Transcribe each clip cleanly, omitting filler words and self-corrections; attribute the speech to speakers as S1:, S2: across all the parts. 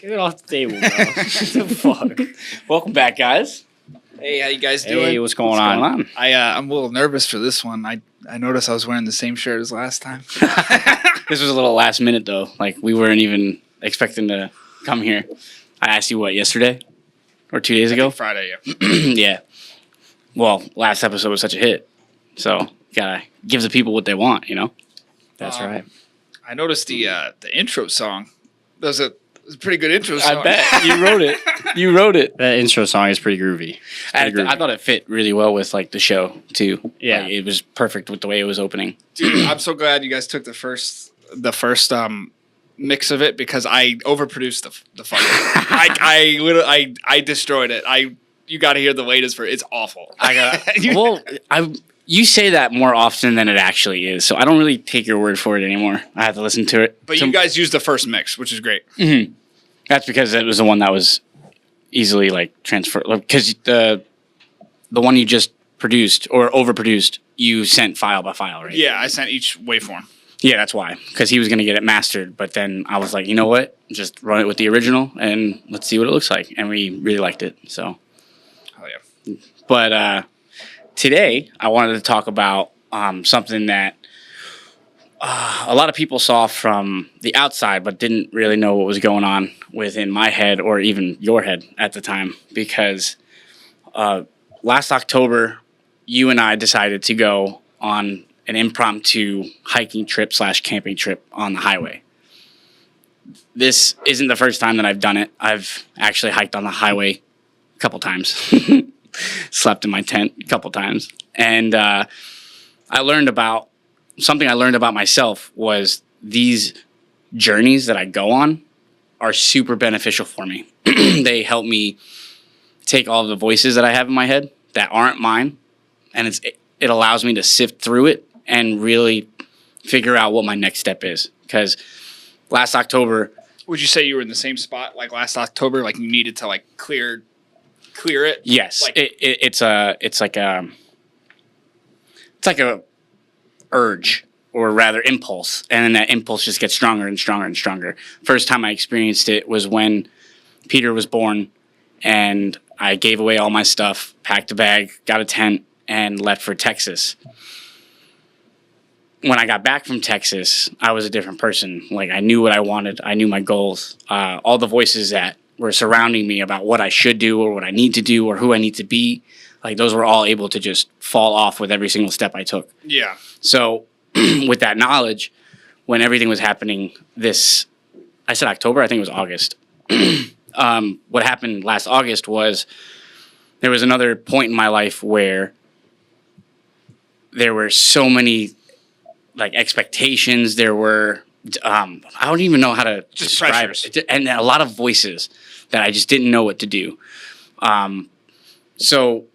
S1: Get it off the table, bro. What the fuck? Welcome back, guys.
S2: Hey, how you guys doing?
S1: Hey, what's going on?
S2: I'm a little nervous for this one. I noticed I was wearing the same shirt as last time.
S1: This was a little last minute, though. Like, we weren't even expecting to come here. I asked you, what, yesterday? Or 2 days ago?
S2: Friday, yeah.
S1: Yeah. Well, last episode was such a hit. So, gotta give the people what they want, you know?
S3: That's right.
S2: I noticed the intro song. That was a pretty good intro song.
S1: I bet. You wrote it. You wrote it.
S3: That intro song is pretty groovy.
S1: I thought it fit really well with, like, the show, too.
S3: Yeah.
S1: Like, it was perfect with the way it was opening.
S2: Dude, I'm so glad you guys took the first mix of it because I overproduced the fucking. I destroyed it. You got to hear the latest for it's awful.
S1: You say that more often than it actually is, so I don't really take your word for it anymore. I have to listen to it.
S2: But you guys used the first mix, which is great.
S1: Mm-hmm. That's because it was the one that was easily like transferred. Because the one you just produced or overproduced, you sent file by file, right?
S2: Yeah, I sent each waveform.
S1: Yeah, that's why. Because he was going to get it mastered, but then I was like, you know what? Just run it with the original and let's see what it looks like. And we really liked it. So.
S2: Oh yeah.
S1: But today I wanted to talk about something that a lot of people saw from the outside, but didn't really know what was going on within my head or even your head at the time. Because last October, you and I decided to go on an impromptu hiking trip / camping trip on the highway. This isn't the first time that I've done it. I've actually hiked on the highway a couple times. Slept in my tent a couple times. And I learned about myself was these journeys that I go on are super beneficial for me. They help me take all of the voices that I have in my head that aren't mine, and it allows me to sift through it and really figure out what my next step is. Because last October...
S2: Would you say you were in the same spot like last October? Like you needed to like clear it?
S1: Yes.
S2: Like,
S1: it's like a urge, or rather impulse. And then that impulse just gets stronger and stronger and stronger. First time I experienced it was when Peter was born, and I gave away all my stuff, packed a bag, got a tent, and left for Texas. When I got back from Texas, I was a different person. Like, I knew what I wanted. I knew my goals. All the voices that were surrounding me about what I should do or what I need to do or who I need to be, like, those were all able to just fall off with every single step I took.
S2: Yeah.
S1: So with that knowledge, when everything was happening I said October, I think it was August. What happened last August was there was another point in my life where there were so many like expectations. There were, I don't even know how to
S2: just
S1: describe
S2: pressures.
S1: it. And a lot of voices that I just didn't know what to do. So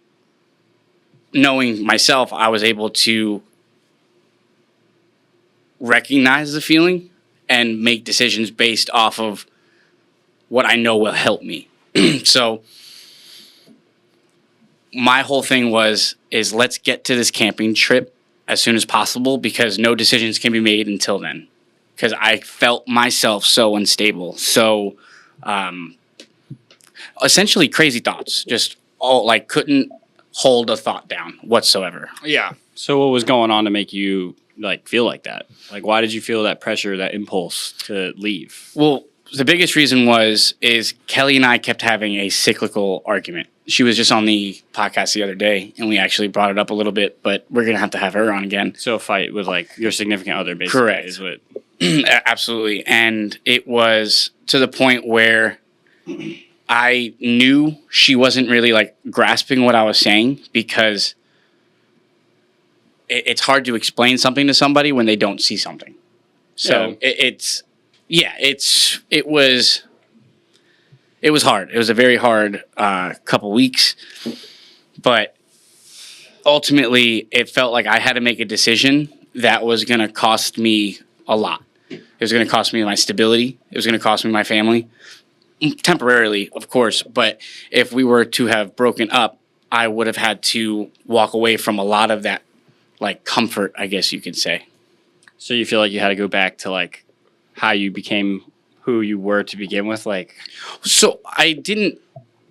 S1: knowing myself, I was able to recognize the feeling and make decisions based off of what I know will help me. So my whole thing is let's get to this camping trip as soon as possible, because no decisions can be made until then. Because I felt myself so unstable. So essentially crazy thoughts. Just all like couldn't hold a thought down whatsoever.
S2: Yeah.
S3: So what was going on to make you like feel like that? Like, why did you feel that pressure, that impulse to leave?
S1: Well, the biggest reason is Kelly and I kept having a cyclical argument. She was just on the podcast the other day, and we actually brought it up a little bit, but we're going to have her on again.
S3: So a fight with like your significant other, basically.
S1: Correct.
S3: Is what...
S1: Absolutely. And it was to the point where I knew she wasn't really like grasping what I was saying, because it's hard to explain something to somebody when they don't see something. So
S3: yeah.
S1: it was hard. It was a very hard couple weeks, but ultimately it felt like I had to make a decision that was going to cost me a lot. It was going to cost me my stability. It was going to cost me my family, temporarily, of course. But if we were to have broken up, I would have had to walk away from a lot of that, like, comfort, I guess you could say.
S3: So you feel like you had to go back to like how you became who you were to begin with? Like,
S1: So I didn't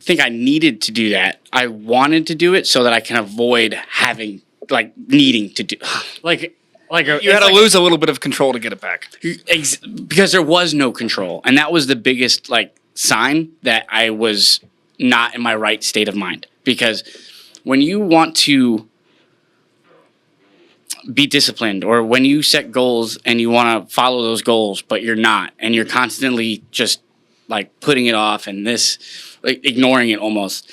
S1: think I needed to do that. I wanted to do it so that I can avoid having needing to do
S2: You had to lose a little bit of control to get it back.
S1: because there was no control, and that was the biggest sign that I was not in my right state of mind. Because when you want to be disciplined, or when you set goals and you want to follow those goals but you're not, and you're constantly just putting it off and ignoring it, almost,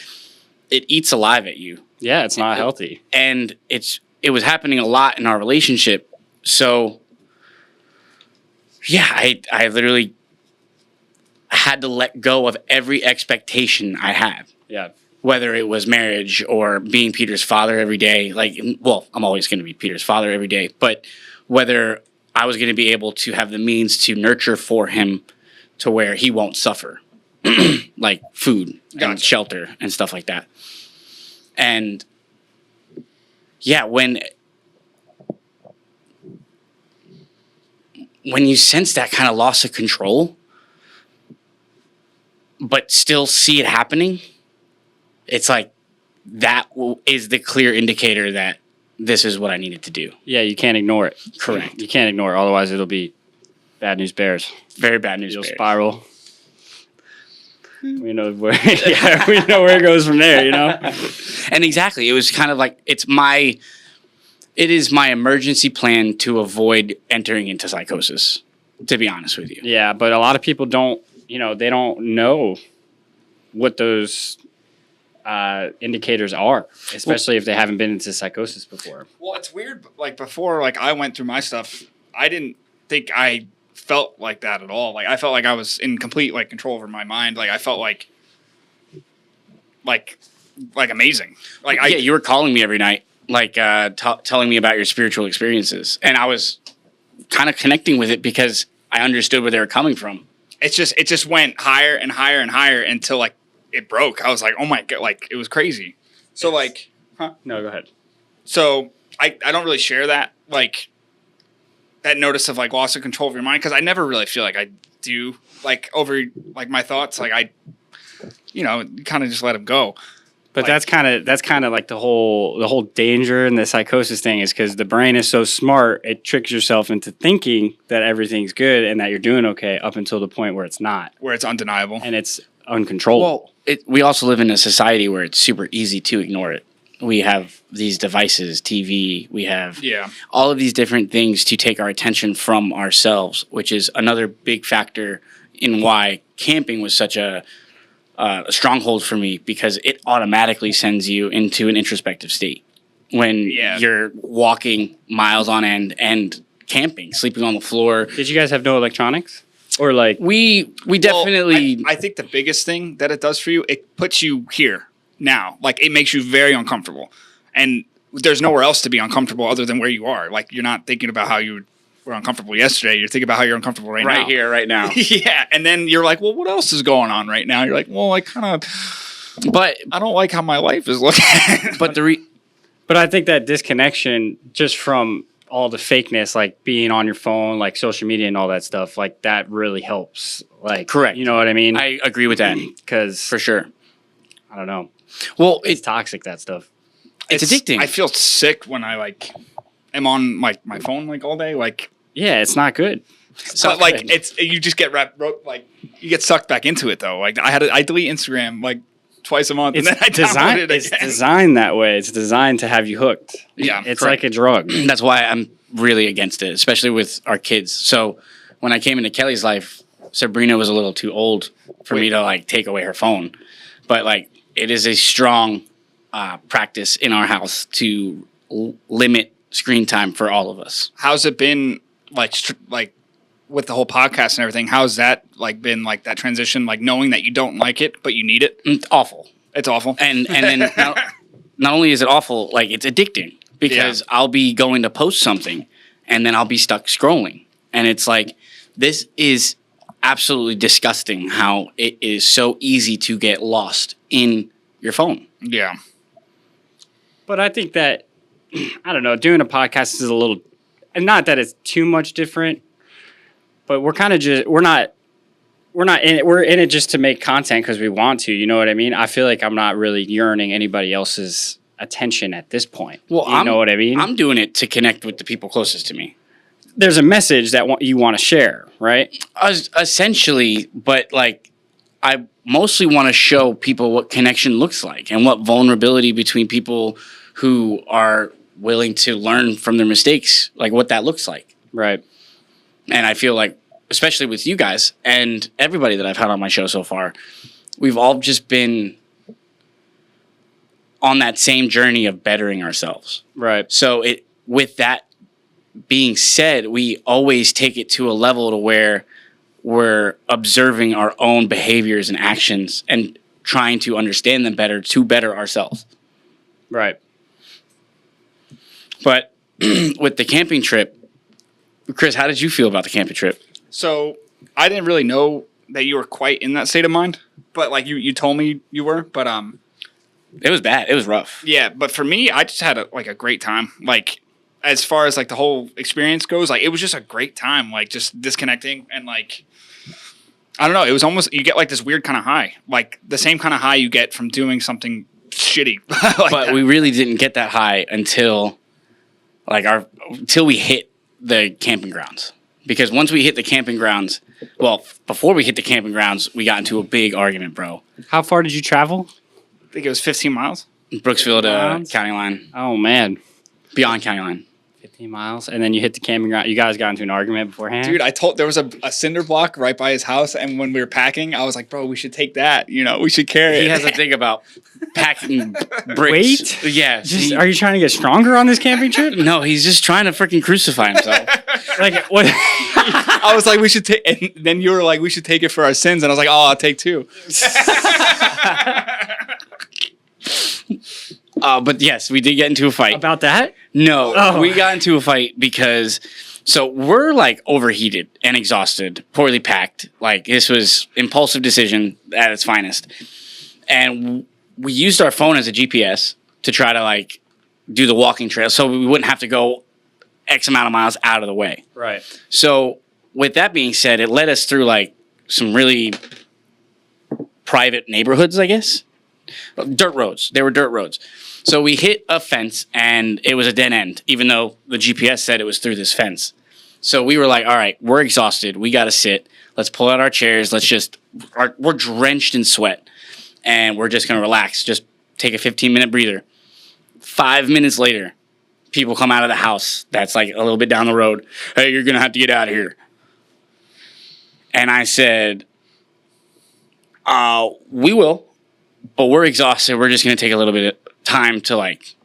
S1: it eats alive at you.
S3: yeah, it's not healthy.
S1: And it was happening a lot in our relationship. So yeah, I literally had to let go of every expectation I had,
S3: Yeah.
S1: whether it was marriage or being Peter's father every day. I'm always going to be Peter's father every day, but whether I was going to be able to have the means to nurture for him to where he won't suffer, like food and
S2: Gotcha.
S1: shelter and stuff like that. And yeah, when you sense that kind of loss of control, but still see it happening, it's that is the clear indicator that this is what I needed to do.
S3: Yeah, you can't ignore it.
S1: Correct.
S3: You can't ignore it. Otherwise, it'll be bad news bears.
S1: Very bad news.
S3: You'll
S1: bears.
S3: spiral. We know where. Yeah, we know where it goes from there.
S1: And exactly, it was kind of it is my emergency plan to avoid entering into psychosis, to be honest with you.
S3: Yeah, but a lot of people don't. They don't know what those indicators are, especially if they haven't been into psychosis before.
S2: Well, it's weird. Before, I went through my stuff, I didn't think I felt like that at all. I felt like I was in complete control over my mind. I felt like amazing.
S1: Yeah, you were calling me every night, telling me about your spiritual experiences, and I was kind of connecting with it because I understood where they were coming from.
S2: it just went higher and higher and higher until it broke. I was like, oh my god, it was crazy. So
S3: No, go ahead.
S2: So I don't really share that that notice of loss of control of your mind, because I never really feel like I do over my thoughts. I kind of just let them go.
S3: But that's kind of the whole danger in the psychosis thing, is because the brain is so smart, it tricks yourself into thinking that everything's good and that you're doing okay up until the point where it's not,
S2: Where it's undeniable.
S3: and it's uncontrollable.
S1: Well, we also live in a society where it's super easy to ignore it. We have these devices, TV, we have all of these different things to take our attention from ourselves, which is another big factor in why camping was such a stronghold for me, because it automatically sends you into an introspective state when you're walking miles on end and camping, sleeping on the floor.
S3: Did you guys have no electronics? Or
S1: we definitely.
S2: Well, I think the biggest thing that it does for you, it puts you here now. It makes you very uncomfortable, and there's nowhere else to be uncomfortable other than where you are. You're not thinking about how you were uncomfortable yesterday. You're thinking about how you're uncomfortable right now.
S1: Right here, right now.
S2: Yeah, and then you're like, well, what else is going on right now? You're like, well, I don't like how my life is looking.
S1: But
S3: But I think that disconnection just from all the fakeness, being on your phone, social media and all that stuff, that really helps.
S1: Correct.
S3: You know what I mean?
S1: I agree with that.
S3: Because
S1: For sure.
S3: I don't know.
S1: Well,
S3: It's toxic, that stuff.
S1: it's addicting.
S2: I feel sick when I am on my phone all day.
S3: Yeah, it's not good.
S2: So it's you just get you get sucked back into it though. I delete Instagram twice a month, and then I download it again.
S3: It's designed that way. It's designed to have you hooked.
S2: Yeah,
S3: It's
S2: correct.
S3: like a drug.
S1: That's why I'm really against it, especially with our kids. So when I came into Kelly's life, Sabrina was a little too old for me to take away her phone. But it is a strong practice in our house to limit screen time for all of us.
S2: How's it been with the whole podcast and everything? How's that been that transition? Knowing that you don't like it but you need it.
S1: It's awful.
S2: It's awful.
S1: And then not only is it awful, it's addicting, because I'll be going to post something and then I'll be stuck scrolling. And it's this is absolutely disgusting how it is so easy to get lost in your phone.
S2: Yeah.
S3: But I think that, I don't know, doing a podcast is a little, and not that it's too much different, but we're kind of we're not we're not in it. We're in it just to make content because we want to. You know what I mean? I feel like I'm not really yearning anybody else's attention at this point.
S1: Well,
S3: you know what I mean?
S1: I'm doing it to connect with the people closest to me.
S3: There's a message that you want to share, right?
S1: Essentially, but like I mostly want to show people what connection looks like and what vulnerability between people who are willing to learn from their mistakes, like what that looks like.
S3: Right.
S1: And I feel like, especially with you guys and everybody that I've had on my show so far, we've all just been on that same journey of bettering ourselves.
S3: Right.
S1: So with that being said, we always take it to a level to where we're observing our own behaviors and actions and trying to understand them better to better ourselves.
S3: Right.
S1: But with the camping trip, Chris, how did you feel about the camping trip?
S2: So I didn't really know that you were quite in that state of mind, but like you told me you were. But
S1: It was bad. It was rough.
S2: yeah. But for me, I just had a great time. Like as far as like the whole experience goes, like it was just a great time. Like just disconnecting and like I don't know. It was almost you get like this weird kind of high, like the same kind of high you get from doing something shitty. like
S1: But
S2: that.
S1: we really didn't get that high until we hit the camping grounds. Because once we hit the camping grounds, well, before we hit the camping grounds, we got into a big argument, bro.
S3: How far did you travel?
S2: I think it was 15 miles.
S1: Brooksville to
S3: Miles?
S1: county line,
S3: Oh, man.
S1: beyond county line.
S3: 15 miles. And then you hit the camping ground. You guys got into an argument beforehand?
S2: Dude, I told there was a cinder block right by his house, and when we were packing, I was like, "Bro, we should take that. You know, we should carry
S1: He
S2: it."
S1: has a thing about packing bricks.
S3: Weight?
S1: Yeah.
S3: Are you trying to get stronger on this camping trip?
S1: No, he's just trying to freaking crucify himself.
S3: Like, what?
S2: I was like, "We should take." And then you were like, "We should take it for our sins," and I was like, "Oh, I'll take two."
S1: But yes, we did get into a fight.
S3: About that?
S1: No,
S3: Oh.
S1: we got into a fight because we're like overheated and exhausted, poorly packed. Like this was impulsive decision at its finest. And we used our phone as a GPS to try to like do the walking trail so we wouldn't have to go X amount of miles out of the way.
S3: Right.
S1: So with that being said, it led us through like some really private neighborhoods, I guess. Dirt roads. They were dirt roads. So we hit a fence and it was a dead end, even though the GPS said it was through this fence. So we were like, all right, we're exhausted. We got to sit. Let's pull out our chairs. We're drenched in sweat and we're just going to relax. Just take a 15-minute breather. 5 minutes later, people come out of the house that's like a little bit down the road. Hey, you're going to have to get out of here. And I said, we will, but we're exhausted. We're just going to take a little bit of time to like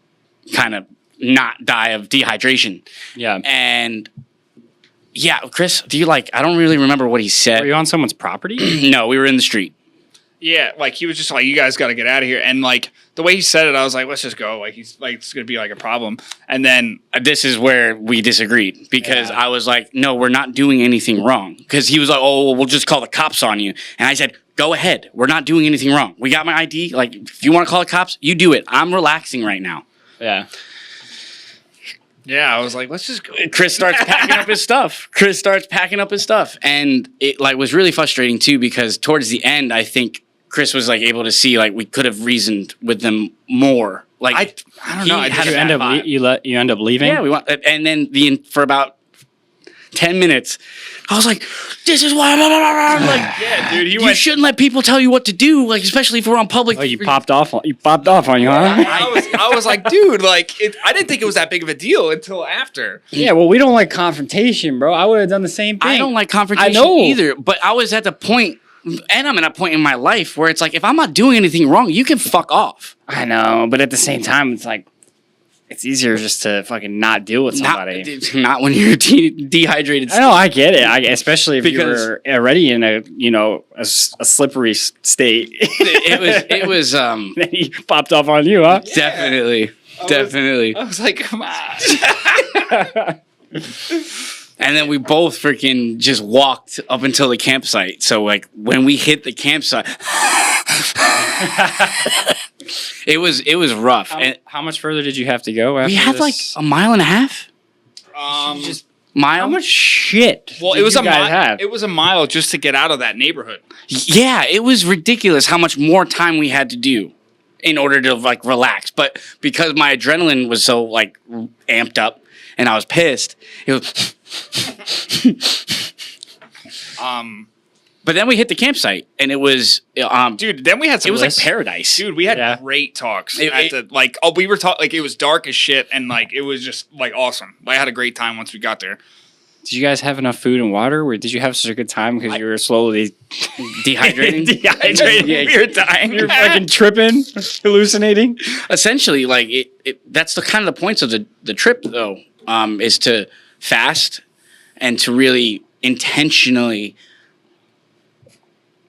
S1: kind of not die of dehydration.
S3: Yeah.
S1: And yeah, Chris, I don't really remember what he
S3: Were
S1: said.
S3: you on someone's property?
S1: No, we were in the street.
S2: Yeah, like he was just like, "You guys got to get out of here," and like the way he said it, I was like, "Let's just go." Like he's like, "It's gonna be like a problem," and then
S1: This is where we disagreed because
S3: Yeah.
S1: I was like, no, we're not doing anything wrong. Because he was like, oh, well, we'll just call the cops on you. And I said, go ahead. We're not doing anything wrong. We got my ID. Like, if you want to call the cops, you do it. I'm relaxing right now.
S3: Yeah.
S2: yeah, I was like, "Let's just go."
S1: Chris starts packing up his stuff. And it like was really frustrating too because towards the end, I think Chris was like able to see like we could have reasoned with them more. Like
S2: I don't know. I
S1: he had
S2: just
S1: a
S3: You
S1: bad
S3: end up
S1: vibe.
S3: you end up leaving?
S1: Yeah, we want, and then for about 10 minutes, I was like, "This is why." I'm like,
S2: yeah, dude. He
S1: you
S2: went.
S1: shouldn't let people tell you what to do, like especially if we're on public.
S3: Oh, you popped off on you, huh?
S2: I was like, dude, like I didn't think it was that big of a deal until after.
S3: Yeah, well, we don't like confrontation, bro. I would have done the same thing.
S1: I don't like confrontation
S3: I know.
S1: either, but I was at the point, and I'm at a point in my life where it's like, if I'm not doing anything wrong, you can fuck off.
S3: I know, but at the same time, it's like it's easier just to fucking not deal with somebody.
S1: Not when you're dehydrated.
S3: I know, I get it. Especially if
S1: Because-
S3: you were already in a a slippery state.
S1: It was
S3: Then he popped off on you, huh?
S1: definitely.
S2: I was like, come on.
S1: And then we both freaking just walked up until the campsite. So like when we hit the campsite, it was rough. And
S3: How much further did you have to go? After
S1: we had like
S3: this?
S1: a mile and a half.
S2: Um,
S3: Just
S1: mile.
S3: How much shit?
S2: Well,
S3: did
S2: it was
S3: you
S2: a
S3: guys
S2: mile.
S3: have?
S2: It was a mile just to get out of that neighborhood.
S1: Yeah, it was ridiculous how much more time we had to do in order to like relax. But because my adrenaline was so like amped up and I was pissed, it was. But then we hit the campsite and it was,
S2: Dude, then we had some.
S1: it was like
S3: bliss.
S1: paradise.
S2: Dude, we had
S3: Yeah.
S2: great talks.
S1: It-
S2: We were talking like it was dark as shit, and like it was just like awesome. I had a great time once we got there.
S3: Did you guys have enough food and water? Or did you have such a good time because you were slowly
S1: Dehydrating.
S3: dehydrated?
S1: Yeah,
S3: You're dying. You're fucking tripping, hallucinating.
S1: Essentially, like that's the kind of the points of the trip though, is to fast and to really intentionally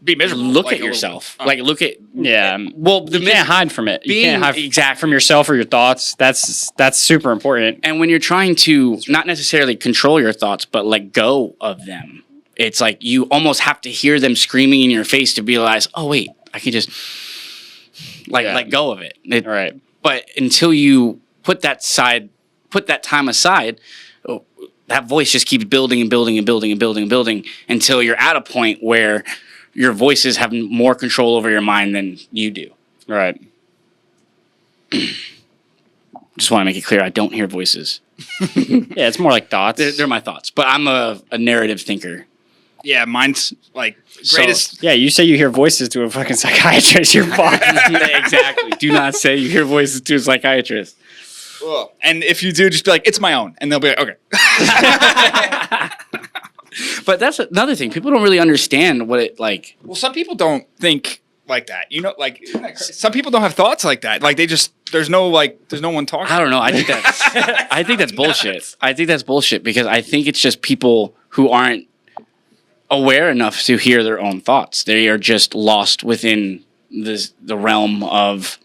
S2: Be miserable.
S1: look
S2: like,
S1: at
S2: a little-
S1: yourself. Like look at
S3: Yeah.
S1: well the
S3: You can't hide from it. You
S1: being-
S3: can't hide
S1: exactly.
S3: from yourself or your thoughts. That's super important.
S1: And when you're trying to not necessarily control your thoughts, but let go of them, it's like you almost have to hear them screaming in your face to realize, oh wait, I can just
S3: Yeah.
S1: let go of it.
S3: All right.
S1: But until you put that time aside, that voice just keeps building and building and building and building and building until you're at a point where your voices have more control over your mind than you do.
S3: All right.
S1: Just want to make it clear, I don't hear voices.
S3: Yeah, it's more like thoughts.
S1: They're my thoughts, but I'm a narrative thinker.
S2: Yeah, mine's like
S1: So-
S2: greatest.
S3: Yeah, you say you hear voices to a fucking psychiatrist. You're fucked.
S1: Exactly. Do not say you hear voices to a psychiatrist.
S2: Ugh. And if you do, just be like, it's my own, and they'll be like, okay.
S1: But that's another thing. People don't really understand what it like.
S2: Well, some people don't think like that. You know, like some people don't have thoughts like that. Like they just there's no one talking.
S1: I don't know. I think that's bullshit. I think that's bullshit because I think it's just people who aren't aware enough to hear their own thoughts. They are just lost within the realm of.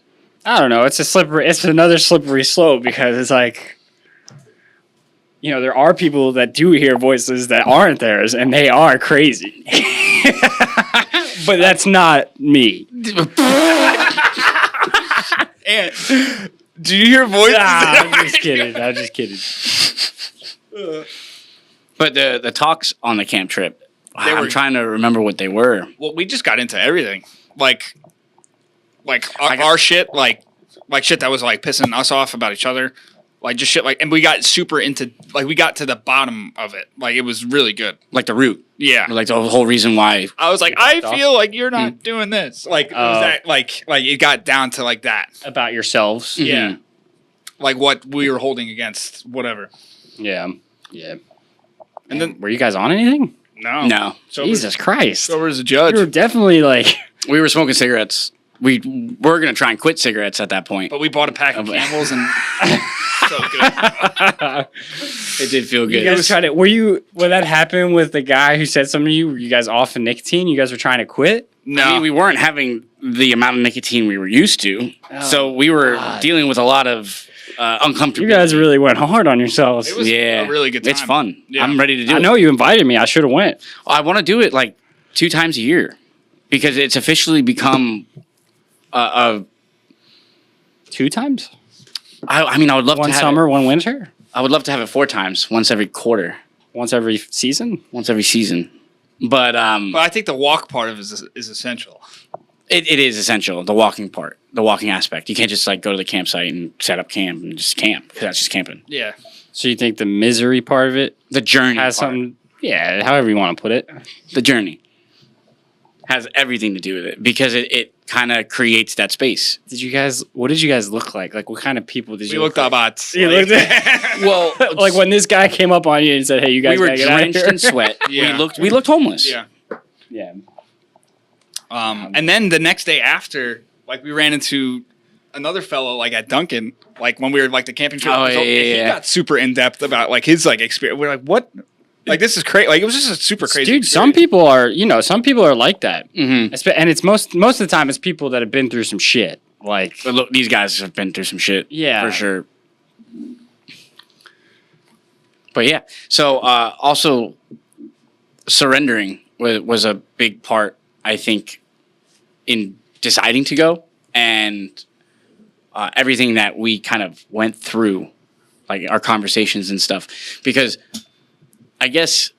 S3: I don't know. It's another slippery slope because it's like, you know, there are people that do hear voices that aren't theirs, and they are crazy. But that's not me.
S2: And do you hear voices?
S3: I'm just kidding. I'm just kidding.
S1: But the talks on the camp trip, I'm
S2: were-
S1: trying to remember what they were.
S2: Well, we just got into everything, like our shit, like shit that was like pissing us off about each other, like just shit, like, and we got super into, like, we got to the bottom of it, like it was really good.
S1: Like the root.
S2: Yeah,
S1: Like the whole reason why.
S2: I was like, I feel like you're not doing this, like, it was
S3: Oh.
S2: that, like it got down to like that,
S3: About yourselves.
S2: yeah, like what we were holding against whatever,
S3: Yeah. Yeah.
S2: and then
S3: Were you guys on anything?
S1: No.
S3: Jesus Christ.
S2: so was the judge,
S3: You were definitely like,
S1: We were smoking cigarettes. We were going to try and quit cigarettes at that point.
S2: but we bought a pack of
S1: Oh,
S2: Camels and so good.
S1: It did feel
S3: you
S1: good.
S3: guys tried to, when that happened with the guy who said something to you, were you guys off of nicotine? You guys were trying to quit?
S2: No,
S1: I mean, we weren't having the amount of nicotine we were used to. So we were
S3: God.
S1: dealing with a lot of uncomfortability.
S3: You guys really went hard on yourselves.
S2: It was a really good
S1: It's
S2: time.
S1: fun.
S2: Yeah.
S1: I'm ready to do
S3: I
S1: it.
S3: know you invited me. I should have went.
S1: I want to do it like 2 times a year because it's officially become a
S3: 2 times?
S1: I mean, I would love
S3: One
S1: to have
S3: summer, one winter?
S1: I would love to have it 4 times, once every quarter,
S3: Once every season?
S1: once every season. But
S2: but I think the walk part of it is essential.
S1: it is essential, the walking part, the walking aspect. You can't just like go to the campsite and set up camp and just camp because that's just camping.
S2: Yeah.
S3: So you think the misery part of it
S1: The journey
S3: has
S1: part,
S3: something, yeah, however you want to put it.
S1: the journey has everything to do with it because it kind of creates that space.
S3: What did you guys look like? Like, what kind of people did
S2: We
S3: you
S2: looked
S3: look
S2: up
S3: like?
S2: at.
S3: You looked at-
S1: Well,
S3: like when this guy came up on you and said, hey, you guys
S1: we were
S3: gotta get out of
S1: drenched
S3: here.
S1: in sweat.
S2: Yeah.
S1: We looked homeless.
S2: Yeah.
S3: Yeah.
S2: And then the next day after, like we ran into another fellow like at Duncan, like when we were like the camping trip.
S1: Oh,
S2: was
S1: yeah,
S2: over,
S1: yeah,
S2: He
S1: yeah.
S2: got super in depth about like his like experience. We're like, what? Like this is crazy. Like it was just a super crazy.
S3: Dude, some
S2: experience.
S3: people are like that.
S1: Mm-hmm.
S3: And it's most of the time it's people that have been through some shit. Like,
S1: But look, these guys have been through some shit.
S3: Yeah.
S1: For sure. But yeah. So also surrendering was a big part, I think, in deciding to go and everything that we kind of went through, like our conversations and stuff. Because I guess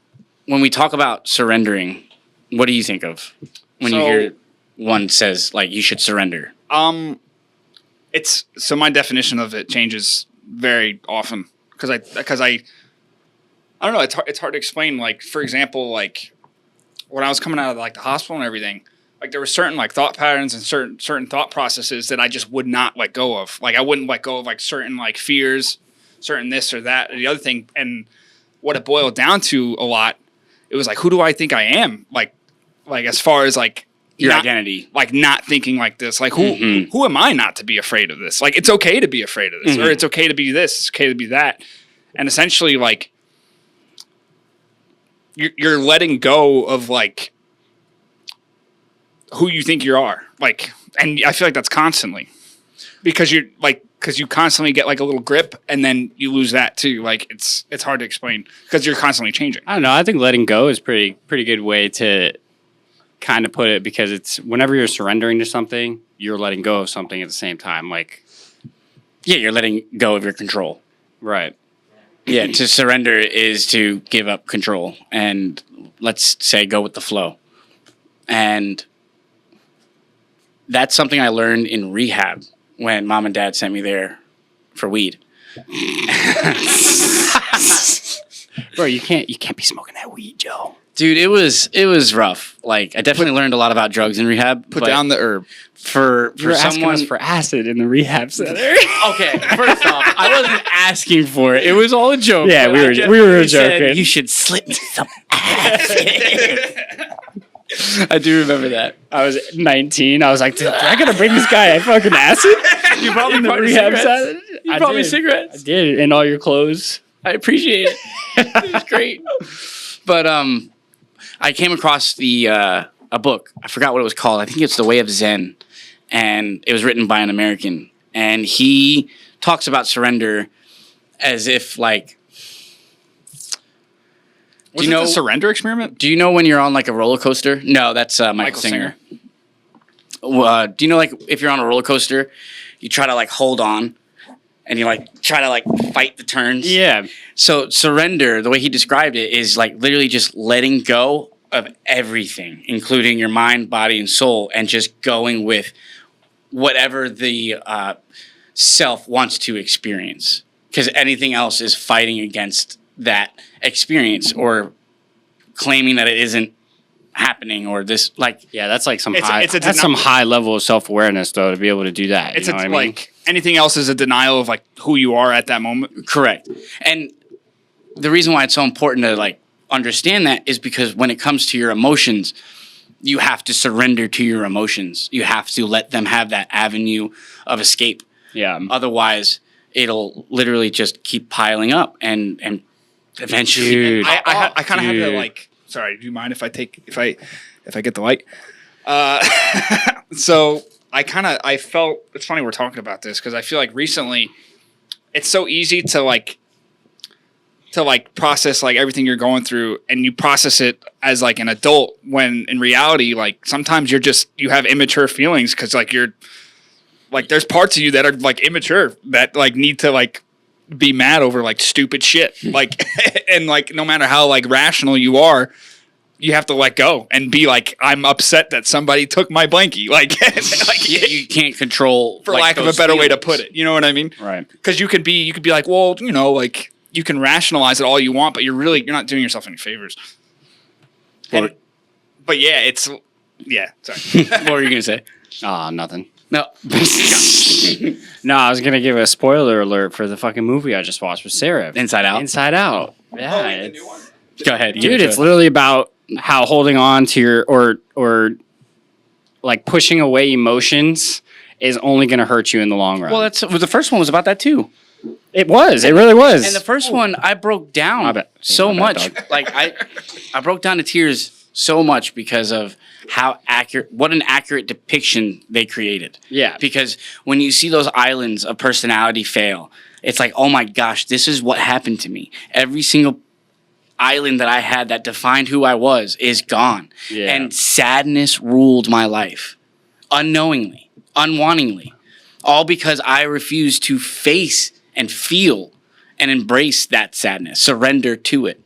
S1: when we talk about surrendering, what do you think of when you hear one says like you should surrender?
S2: It's so my definition of it changes very often because I don't know. It's hard to explain. Like for example, like when I was coming out of like the hospital and everything, like there were certain like thought patterns and certain thought processes that I just would not let go of. Like I wouldn't let go of like certain like fears, certain this or that or the other thing. And what it boiled down to a lot, it was like, who do I think I am? Like as far as like
S1: Your identity.
S2: like not thinking like this. Like who am I not to be afraid of this? Like it's okay to be afraid of this, or it's okay to be this, it's okay to be that. And essentially like you're letting go of like who you think you are. Like, and I feel like that's constantly because you constantly get like a little grip and then you lose that too. Like it's hard to explain because you're constantly changing.
S3: I don't know. I think letting go is pretty good way to kind of put it, because it's whenever you're surrendering to something, you're letting go of something at the same time. Like,
S1: Yeah, you're letting go of your control.
S3: right.
S1: Yeah, to surrender is to give up control and let's say go with the flow. And that's something I learned in rehab when mom and dad sent me there for weed.
S3: Bro, you can't be smoking that weed, Joe.
S1: Dude, it was rough. Like I definitely learned a lot about drugs in rehab.
S2: Put
S1: but
S2: down the herb.
S1: for
S3: You're asking
S1: someone
S3: us for acid in the rehab center.
S1: Okay, first off, I wasn't asking for it. It was all a joke.
S3: Yeah,
S1: but
S3: we
S1: I
S3: were
S1: definitely said,
S3: joking.
S1: You should slip me some acid. I do remember that.
S3: I was 19. I was like, "Dude, I gotta bring this guy a fucking acid."
S1: You probably
S3: in the
S1: brought
S3: rehab
S1: cigarettes.
S3: center.
S1: You
S3: I
S1: brought me
S3: did.
S1: cigarettes.
S3: I did, and all your clothes.
S1: I appreciate it. It was great. But I came across a book. I forgot what it was called. I think it's The Way of Zen, and it was written by an American. And he talks about surrender as if like.
S2: Was it the surrender experiment?
S1: Do you know when you're on like a roller coaster? No, that's Michael Singer. Do you know like if you're on a roller coaster, you try to like hold on, and you like try to like fight the turns?
S3: Yeah.
S1: So surrender, the way he described it, is like literally just letting go of everything, including your mind, body, and soul, and just going with whatever the self wants to experience. Because anything else is fighting against that experience or claiming that it isn't happening or this like
S3: Yeah, that's like some
S2: It's a
S3: that's some high level of self-awareness though, to be able to do that.
S2: It's
S3: You know what I mean?
S2: like anything else is a denial of like who you are at that moment.
S1: correct. And the reason why it's so important to like understand that is because when it comes to your emotions, you have to surrender to your emotions. You have to let them have that avenue of escape.
S3: Yeah.
S1: Otherwise, it'll literally just keep piling up and eventually.
S3: Dude.
S2: I kind of have to
S3: Dude.
S2: like. Sorry, do you mind if I get the light? So I felt it's funny we're talking about this because I feel like recently it's so easy to process like everything you're going through and you process it as like an adult when in reality like sometimes you have immature feelings because like you're like there's parts of you that are like immature that like need to like be mad over like stupid shit like and like no matter how like rational you are you have to let go and be like I'm upset that somebody took my blankie like, like
S1: You can't control,
S2: for
S1: like,
S2: lack of a
S1: those
S2: better way to
S1: feelings.
S2: put it, you know what I mean?
S3: Right.
S2: Because you could be like, well, you know, like you can rationalize it all you want, but you're not doing yourself any favors.
S1: Or-
S2: But yeah, sorry.
S1: What were you gonna say?
S3: Nothing.
S1: No.
S3: No, I was gonna give a spoiler alert for the fucking movie I just watched with Sarah.
S1: Inside Out.
S3: Inside Out. Yeah. it's-
S1: Go ahead, give
S3: Dude,
S1: it to
S3: it's
S1: us.
S3: literally about how holding on to your or like pushing away emotions is only going to hurt you in the long run.
S1: Well, the first one was about that too.
S3: It really was.
S1: And the first one, I broke
S3: My
S1: down
S3: bad.
S1: so
S3: My bad,
S1: much.
S3: dog.
S1: Like I broke down to tears so much because of what an accurate depiction they created.
S3: Yeah.
S1: Because when you see those islands of personality fail, it's like, oh my gosh, this is what happened to me. Every single island that I had that defined who I was is gone.
S3: Yeah.
S1: And sadness ruled my life unknowingly, unwantingly, all because I refused to face and feel and embrace that sadness, surrender to it.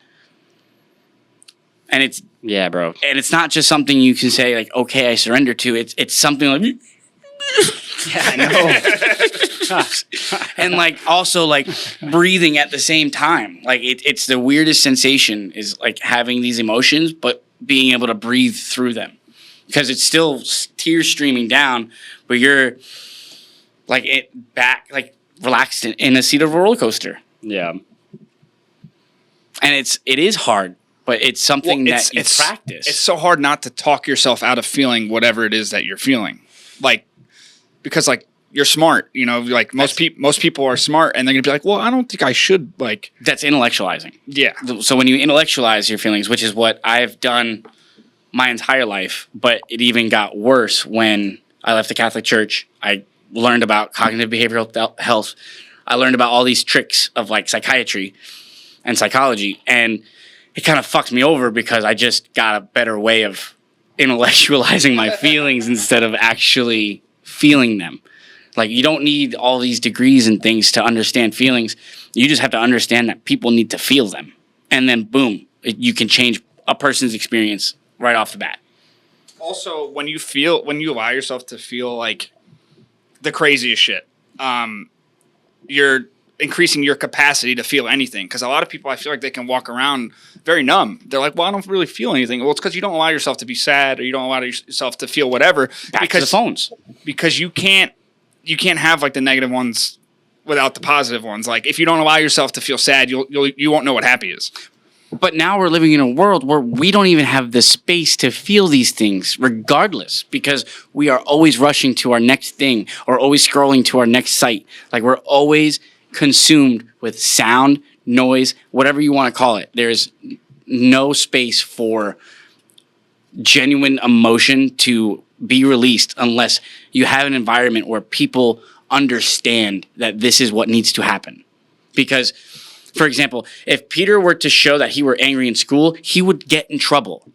S1: And it's
S3: Yeah, bro.
S1: and it's not just something you can say like, okay, I surrender to. It's something like
S3: Yeah, I know.
S1: and like also like breathing at the same time. Like it's the weirdest sensation is like having these emotions, but being able to breathe through them because it's still tears streaming down, but you're like like relaxed in a seat of a roller coaster.
S3: Yeah.
S1: And it is hard, but it's something that you practice.
S2: It's so hard not to talk yourself out of feeling whatever it is that you're feeling, like because like you're smart, you know, like most people are smart, and they're gonna be like, well, I don't think I should like.
S1: That's intellectualizing.
S2: Yeah.
S1: So when you intellectualize your feelings, which is what I've done my entire life, but it even got worse when I left the Catholic Church. I learned about cognitive behavioral health. I learned about all these tricks of like psychiatry and psychology, and it kind of fucked me over because I just got a better way of intellectualizing my feelings instead of actually feeling them. Like, you don't need all these degrees and things to understand feelings. You just have to understand that people need to feel them. And then, boom, you can change a person's experience right off the bat.
S2: Also, when you allow yourself to feel like the craziest shit, you're increasing your capacity to feel anything. Because a lot of people, I feel like they can walk around very numb. They're like, well, I don't really feel anything. Well, it's because you don't allow yourself to be sad, or you don't allow yourself to feel whatever.
S1: Back to the phones.
S2: Because you can't have like the negative ones without the positive ones. Like, if you don't allow yourself to feel sad, you won't know what happy is.
S1: But now we're living in a world where we don't even have the space to feel these things regardless, because we are always rushing to our next thing or always scrolling to our next site. Like, we're always consumed with sound, noise, whatever you want to call it. There's no space for genuine emotion to be released unless you have an environment where people understand that this is what needs to happen. Because, for example, if Peter were to show that he were angry in school, he would get in trouble,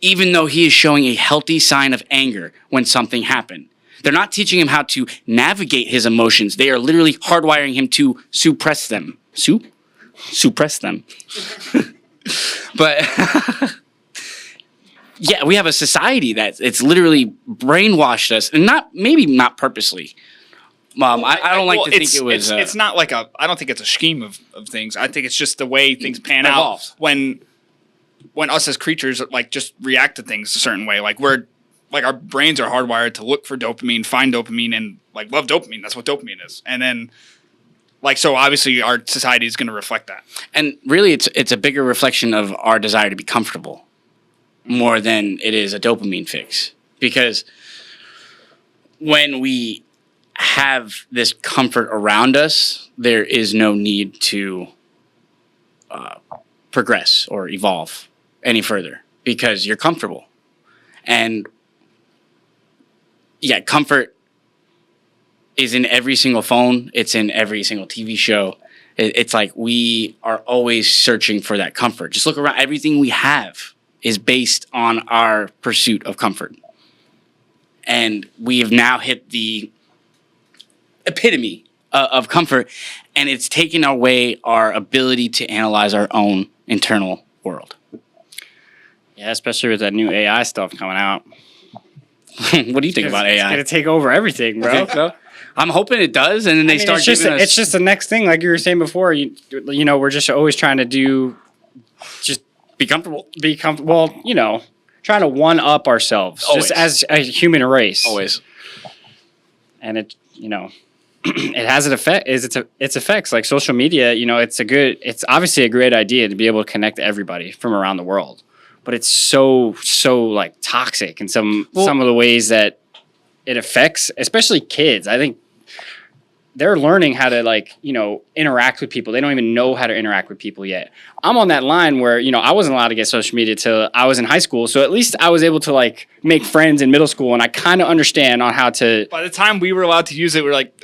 S1: even though he is showing a healthy sign of anger when something happened. They're not teaching him how to navigate his emotions. They are literally hardwiring him to suppress them. Suppress them. But yeah, we have a society that it's literally brainwashed us, and maybe not purposely. I don't like to think it was.
S2: It's not like I don't think it's a scheme of things. I think it's just the way things pan out when us as creatures like just react to things a certain way. Like our brains are hardwired to look for dopamine, find dopamine, and like love dopamine. That's what dopamine is. And then like, so obviously our society is going to reflect that.
S1: And really, it's a bigger reflection of our desire to be comfortable more than it is a dopamine fix. Because when we have this comfort around us, there is no need to progress or evolve any further because you're comfortable. And yeah, comfort is in every single phone. It's in every single TV show. It's like we are always searching for that comfort. Just look around. Everything we have is based on our pursuit of comfort. And we have now hit the epitome of comfort, and it's taken away our ability to analyze our own internal world.
S3: Yeah, especially with that new AI stuff coming out.
S1: What do you think about AI?
S3: It's going to take over everything, bro.
S1: You think so? I'm hoping it does, and then they start giving us...
S3: It's just the next thing, like you were saying before. You know, we're just always trying to just
S1: be comfortable.
S3: Well, you know, trying to one-up ourselves.
S1: Always.
S3: Just as a human race.
S1: Always.
S3: And it, you know... it has its effects. Like social media, you know, it's obviously a great idea to be able to connect everybody from around the world, but it's so like toxic in some of the ways that it affects, especially kids. I think they're learning how to, like, you know, interact with people. They don't even know how to interact with people yet. I'm on that line where, you know, I wasn't allowed to get social media till I was in high school. So at least I was able to, like, make friends in middle school, and I kind of understand on how to.
S2: By the time we were allowed to use it, we were like,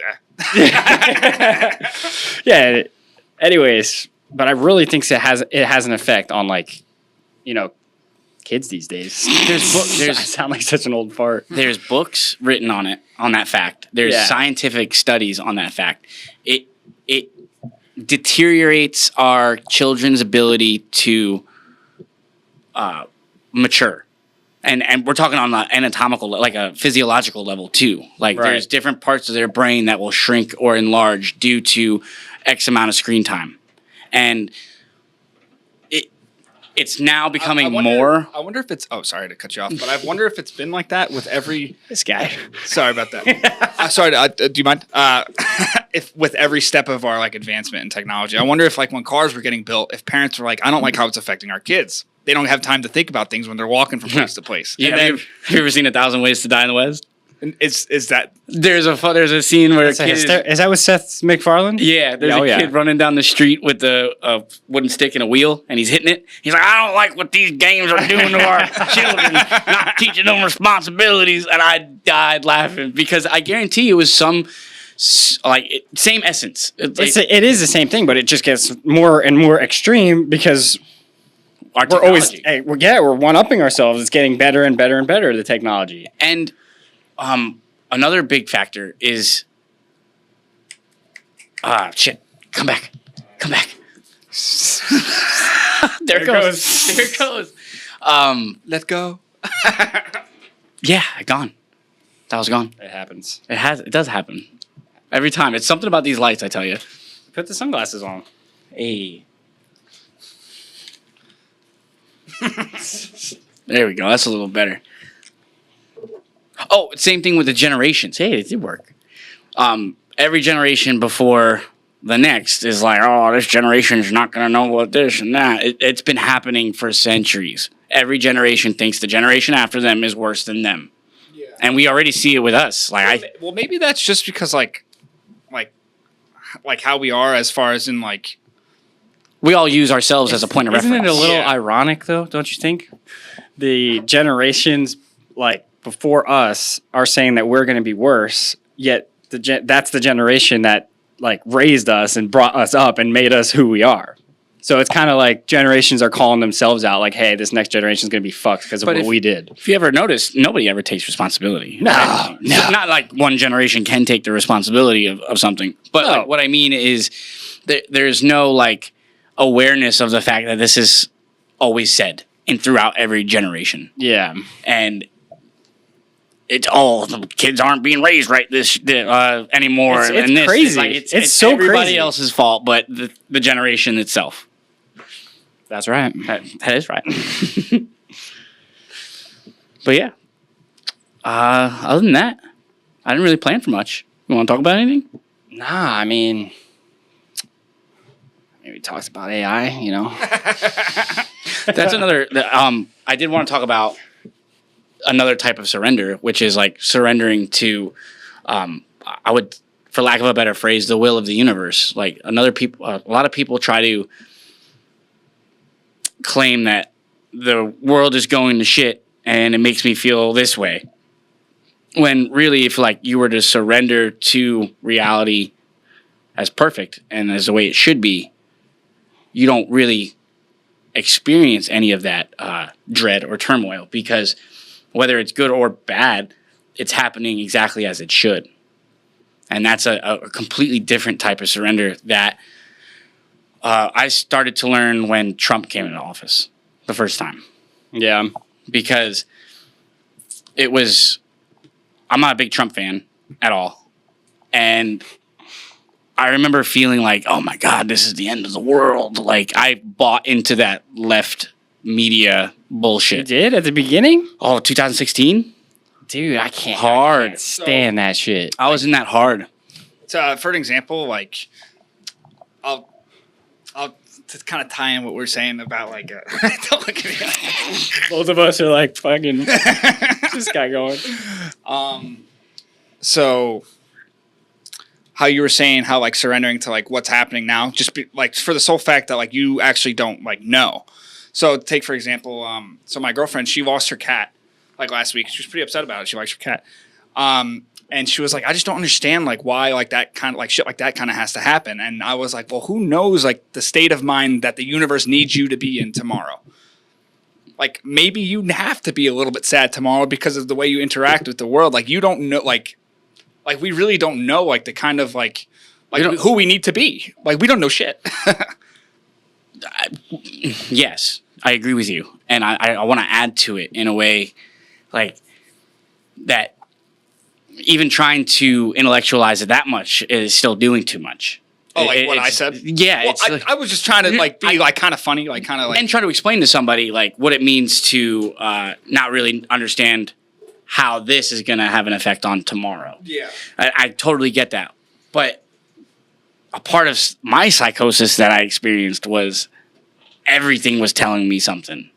S3: yeah. Anyways, but I really think it has an effect on, like, you know, kids these days. I sound like such an old fart.
S1: There's books written on that fact. There's scientific studies on that fact. It deteriorates our children's ability to mature. And we're talking on the anatomical, like a physiological level too. Like
S3: Right.
S1: there's different parts of their brain that will shrink or enlarge due to X amount of screen time. And it's now becoming more.
S2: I wonder if it's. Oh, sorry to cut you off, but I wonder if it's been like that with every.
S3: This guy.
S2: Sorry about that. Sorry. Do you mind? If with every step of our like advancement in technology, I wonder if like when cars were getting built, if parents were like, I don't like how it's affecting our kids. They don't have time to think about things when they're walking from place to place.
S1: Yeah,
S2: And then
S1: have you ever seen 1,000 Ways to Die in the West?
S2: is that
S1: There's a scene where a kid
S3: Is that with Seth MacFarlane?
S1: yeah, there's a kid running down the street with a wooden stick and a wheel, and he's hitting it. He's like, I don't like what these games are doing to our children, not teaching them responsibilities. And I died laughing because I guarantee you it was some same essence.
S3: It is the same thing, but it just gets more and more extreme because
S1: Our
S3: we're always
S1: technology.
S3: we're one-upping ourselves. It's getting better and better and better, the technology.
S1: And another big factor is shit. Come back. There it goes. There it goes.
S2: let go?
S1: Yeah, gone. That was gone.
S3: It happens.
S1: It does happen. Every time. It's something about these lights, I tell you.
S3: Put the sunglasses on.
S1: Hey. There we go. That's a little better. Oh, same thing with the generations. Hey, it did work. Every generation before the next is like, oh, this generation's not going to know what this and that. It's been happening for centuries. Every generation thinks the generation after them is worse than them. Yeah. And we already see it with us.
S2: Well, maybe that's just because like how we are as far as in like.
S1: We all use ourselves as a point of reference.
S3: Isn't it a little ironic, though, don't you think? The generations, like, before us are saying that we're going to be worse, yet that's the generation that, like, raised us and brought us up and made us who we are. So it's kind of like generations are calling themselves out, like, hey, this next generation is going to be fucked because of what we did.
S1: If you ever notice, nobody ever takes responsibility.
S3: No.
S1: Not like one generation can take the responsibility of something. But like, what I mean is there's no, like, awareness of the fact that this is always said and throughout every generation.
S3: Yeah.
S1: And it's the kids aren't being raised right anymore.
S3: It's crazy. It's so
S1: everybody
S3: crazy.
S1: else's fault, but the generation itself.
S3: That's right.
S1: That is right. But yeah. Other than that, I didn't really plan for much. You want to talk about anything?
S3: Nah, I mean, maybe talks about AI, you know.
S1: That's another. I did want to talk about another type of surrender, which is like surrendering to, I would, for lack of a better phrase, the will of the universe. Like a lot of people try to claim that the world is going to shit and it makes me feel this way. When really, if like you were to surrender to reality as perfect and as the way it should be, you don't really experience any of that dread or turmoil, because whether it's good or bad, it's happening exactly as it should. And that's a completely different type of surrender that I started to learn when Trump came into office the first time.
S3: Yeah.
S1: Because I'm not a big Trump fan at all. And I remember feeling like, oh my God, this is the end of the world. Like, I bought into that left media bullshit.
S3: You did at the beginning?
S1: Oh, 2016?
S3: Dude, I can't stand that shit.
S1: I was in that hard.
S2: So, for an example, like, I'll to kind of tie in what we're saying about like, don't look at me.
S3: Both of us are like, fucking, this guy going.
S2: So, how you were saying how like surrendering to like what's happening now, just like for the sole fact that like you actually don't like know. So, take for example, so my girlfriend, she lost her cat like last week. She was pretty upset about it. She likes her cat. And she was like, I just don't understand like why like that kind of like shit like that kind of has to happen. And I was like, well, who knows like the state of mind that the universe needs you to be in tomorrow. Like maybe you have to be a little bit sad tomorrow because of the way you interact with the world. Like you don't know like we really don't know like the kind of like who we need to be. Like we don't know shit.
S1: Yes. I agree with you, and I want to add to it in a way like that. Even trying to intellectualize it that much is still doing too much.
S2: Oh, like what I said?
S1: Yeah,
S2: Well, I was just trying to like be like kind of funny, like kind of like
S1: and try to explain to somebody like what it means to not really understand how this is going to have an effect on tomorrow.
S2: yeah.
S1: I totally get that, but a part of my psychosis that I experienced was everything was telling me something.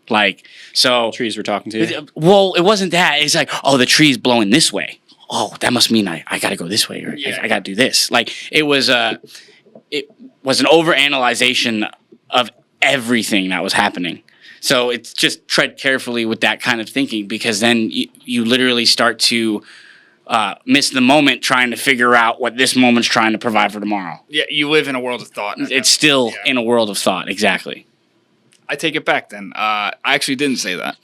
S1: Like, so
S3: Trees were talking to you.
S1: well, it wasn't that. It's like, oh, the tree's blowing this way. Oh, that must mean I got to go this way, or
S2: Yeah.
S1: I got to do this. Like, it was an overanalyzation of everything that was happening. So it's just tread carefully with that kind of thinking, because then you literally start to miss the moment trying to figure out what this moment's trying to provide for tomorrow.
S2: Yeah, you live in a world of thought.
S1: It's still
S2: Yeah.
S1: in a world of thought. Exactly.
S2: I take it back then. I actually didn't say that.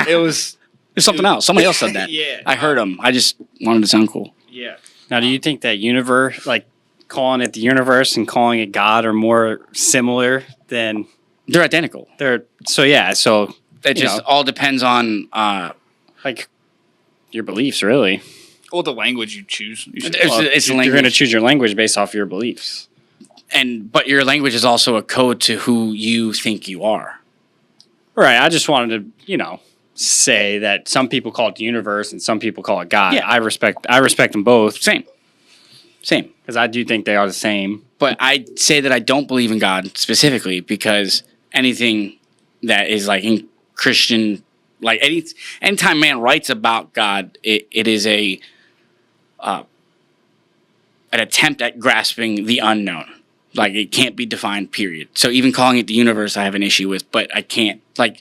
S2: It was
S1: There's something else. Somebody else said that.
S2: Yeah.
S1: I heard him. I just wanted to sound cool.
S2: yeah.
S3: Now, do you think that universe, like calling it the universe and calling it God, are more similar than
S1: They're identical.
S3: they're? So yeah, so
S1: It
S3: you
S1: just
S3: know,
S1: all depends on
S3: like your beliefs, really.
S2: Or the language you choose. You should,
S1: it's
S3: You're going to
S1: language.
S3: choose your language based off your beliefs.
S1: But your language is also a code to who you think you are.
S3: Right. I just wanted to, say that some people call it the universe and some people call it God.
S1: Yeah.
S3: I respect them both
S1: Same.
S3: because I do think they are the same.
S1: But I say that I don't believe in God specifically, because anything that is like in Christian, like anytime man writes about God, it is an attempt at grasping the unknown. Like, it can't be defined, period. So even calling it the universe, I have an issue with, but I can't, like,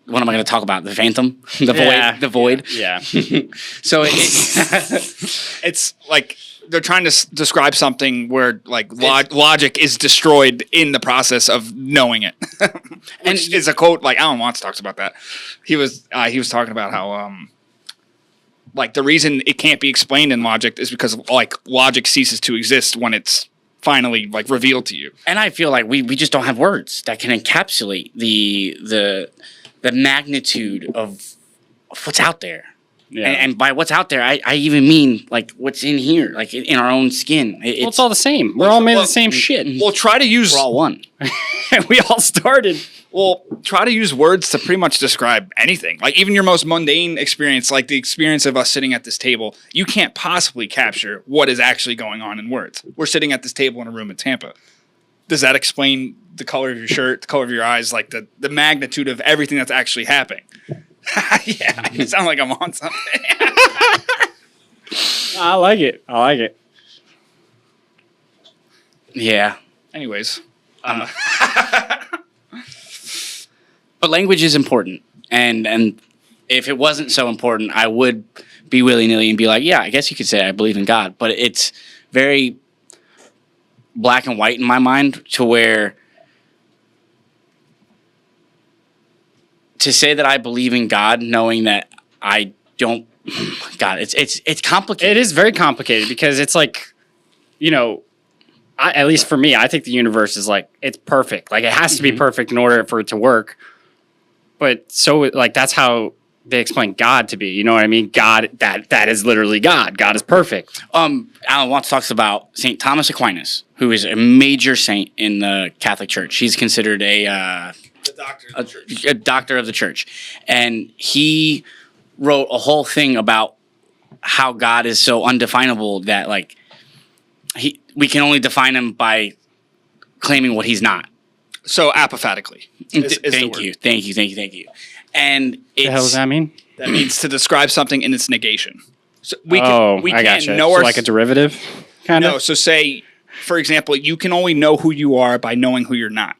S1: what am I going to talk about? The phantom? The
S3: Yeah.
S1: void? The void?
S3: Yeah.
S1: So
S2: it's like they're trying to describe something where like logic is destroyed in the process of knowing it.
S1: And
S2: Which is a quote like Alan Watts talks about that. He was talking about how like the reason it can't be explained in logic is because like logic ceases to exist when it's finally like revealed to you.
S1: And I feel like we just don't have words that can encapsulate the magnitude of what's out there.
S3: Yeah.
S1: And by what's out there, I even mean like what's in here, like in our own skin.
S3: Well, it's all the same. We're all made of the same shit.
S2: Well, try to use
S1: we're all one.
S3: We all started.
S2: Well, try to use words to pretty much describe anything. Like even your most mundane experience, like the experience of us sitting at this table, you can't possibly capture what is actually going on in words. We're sitting at this table in a room in Tampa. Does that explain the color of your shirt, the color of your eyes, like the magnitude of everything that's actually happening? Yeah, I sound like I'm on something.
S3: I like it.
S1: Yeah.
S2: Anyways,
S1: But language is important, and if it wasn't so important, I would be willy-nilly and be like, yeah, I guess you could say I believe in God. But it's very black and white in my mind, to where to say that I believe in God knowing that I don't. God, it's complicated.
S3: It is very complicated because it's like, at least for me, I think the universe is like, it's perfect. Like it has to be perfect in order for it to work. But so like, that's how they explain God to be. You know what I mean? God, that is literally God. God is perfect.
S1: Alan Watts talks about St. Thomas Aquinas, who is a major saint in the Catholic Church. He's considered
S2: the doctor of the church.
S1: a doctor of the church. And he wrote a whole thing about how God is so undefinable that like we can only define him by claiming what he's not.
S2: So apophatically. Is the
S1: Thank
S2: word.
S1: you. And
S3: The hell does that mean?
S2: That means to describe something in its negation. So we
S3: I
S2: can
S3: gotcha.
S2: know
S3: So like a derivative, kind of.
S2: No, so say, for example, you can only know who you are by knowing who you're not,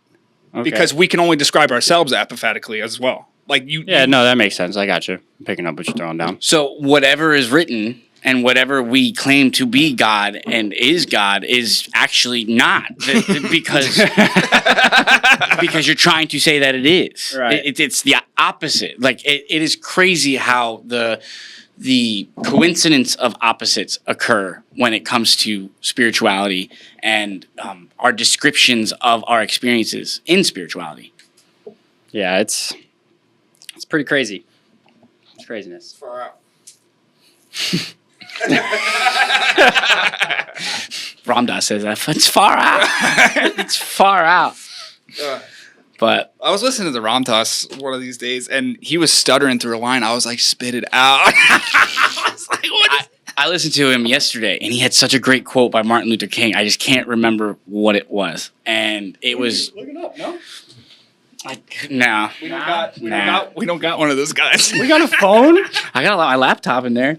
S3: Okay.
S2: because we can only describe ourselves apophatically as well. Like you,
S3: Yeah, no, that makes sense. I got you. I'm picking up what you're throwing down.
S1: so whatever is written and whatever we claim to be God and is God is actually not, because you're trying to say that it is.
S3: Right.
S1: It's the opposite. Like it is crazy how the coincidence of opposites occur when it comes to spirituality and our descriptions of our experiences in spirituality.
S3: Yeah, it's pretty crazy. It's craziness.
S2: Far out.
S1: Ramdas says that it's far out. It's far out. But
S2: I was listening to the Ramdas one of these days, and he was stuttering through a line. I was like, spit it out. I was like, what?
S1: I listened to him yesterday, and he had such a great quote by Martin Luther King. I just can't remember what it was, and it was.
S2: Look it up, no?
S1: No.
S2: We don't got one of those guys.
S3: We got a phone?
S1: I got my laptop in there.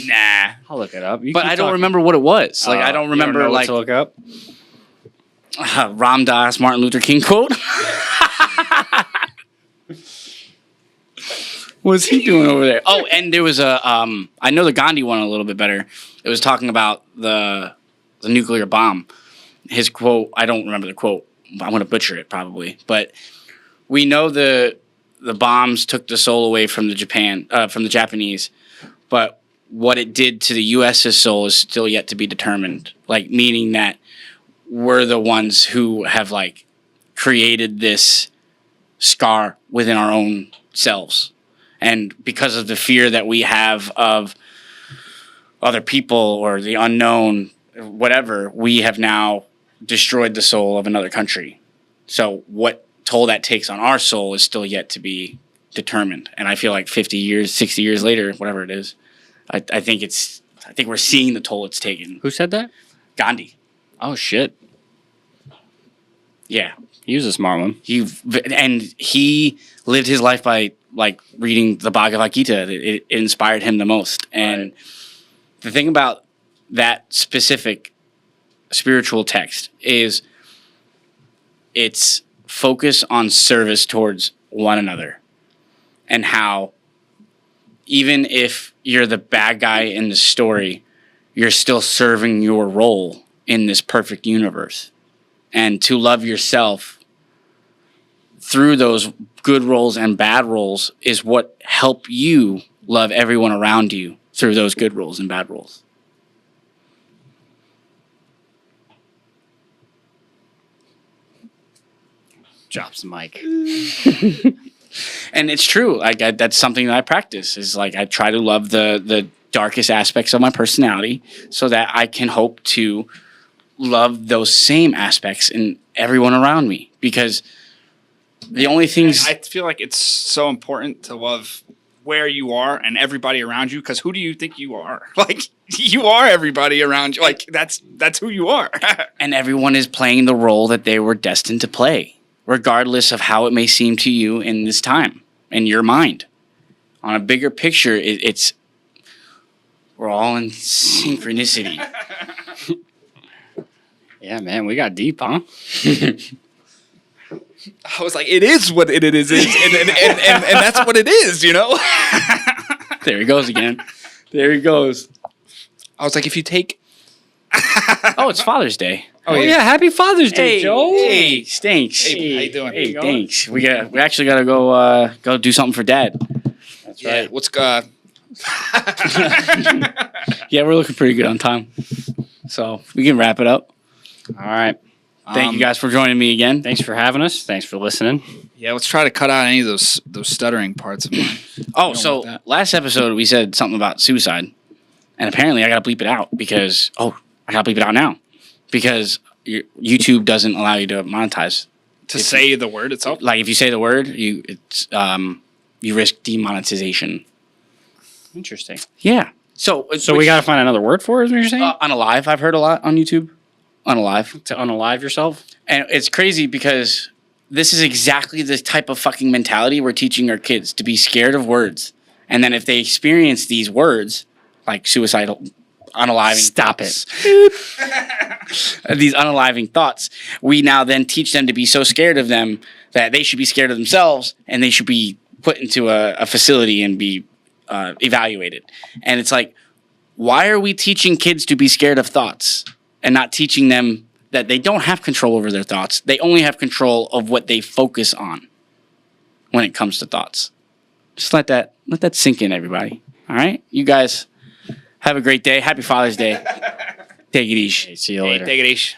S1: Nah.
S3: I'll look it up.
S1: But I don't remember what it was. Like I don't remember
S3: know what
S1: like
S3: to look up.
S1: Ram Dass Martin Luther King quote. What's he doing over there? Oh, and there was a I know the Gandhi one a little bit better. It was talking about the nuclear bomb. His quote, I don't remember the quote. I'm going to butcher it probably, but we know the bombs took the soul away from the Japanese, but what it did to the U.S.'s soul is still yet to be determined. Like meaning that we're the ones who have like created this scar within our own selves. And because of the fear that we have of other people or the unknown, whatever, we have now destroyed the soul of another country. So what toll that takes on our soul is still yet to be determined. And I feel like 50 years, 60 years later, whatever it is, I think we're seeing the toll it's taken.
S3: Who said that?
S1: Gandhi.
S3: Oh, shit.
S1: Yeah.
S3: He was a smart one.
S1: He lived his life by like reading the Bhagavad Gita. It inspired him the most. And the thing about that specific spiritual text is its focus on service towards one another, and how even if you're the bad guy in the story, you're still serving your role in this perfect universe. And to love yourself through those good roles and bad roles is what help you love everyone around you through those good roles and bad roles.
S3: Drops the mic.
S1: And it's true. That's something that I practice is like I try to love the darkest aspects of my personality so that I can hope to love those same aspects in everyone around me, because the only things
S2: I feel like it's so important to love where you are and everybody around you, because who do you think you are? Like, you are everybody around you. Like, that's who you are.
S1: and everyone is playing the role that they were destined to play, regardless of how it may seem to you in this time, in your mind. On a bigger picture, we're all in synchronicity.
S3: Yeah, man, we got deep, huh?
S2: I was like, it is what it is, and that's what it is, you know?
S1: There he goes again. There he goes.
S2: I was like, if you take...
S1: Oh, it's Father's Day.
S3: Oh yeah, happy Father's Day, Joe.
S1: Hey, stinks.
S2: Hey, how you doing?
S1: Hey, thanks. We actually got to go do something for Dad.
S3: That's
S2: Yeah,
S3: right.
S2: what's...
S1: Yeah, we're looking pretty good on time. So we can wrap it up.
S3: All right.
S1: Thank you guys for joining me again.
S3: Thanks for having us. Thanks for listening.
S2: Yeah, let's try to cut out any of those stuttering parts of mine.
S1: Oh, so last episode we said something about suicide, and apparently I got to bleep it out because I got to bleep it out now because YouTube doesn't allow you to monetize.
S2: To say the word itself?
S1: Like if you say the word, you risk demonetization.
S3: Interesting.
S1: Yeah. So
S3: we got to find another word for it, is what you're saying?
S1: Unalive, I've heard a lot on YouTube. Unalive.
S3: To unalive yourself?
S1: And it's crazy because this is exactly the type of fucking mentality we're teaching our kids, to be scared of words. And then if they experience these words, like suicidal, unaliving
S3: Stop
S1: thoughts, these unaliving thoughts, we now then teach them to be so scared of them that they should be scared of themselves and they should be put into a facility and be evaluated. And it's like, why are we teaching kids to be scared of thoughts and not teaching them that they don't have control over their thoughts? They only have control of what they focus on when it comes to thoughts. Just let that sink in, everybody. All right? You guys have a great day. Happy Father's Day. Take it easy.
S3: See you later.
S2: Take it easy.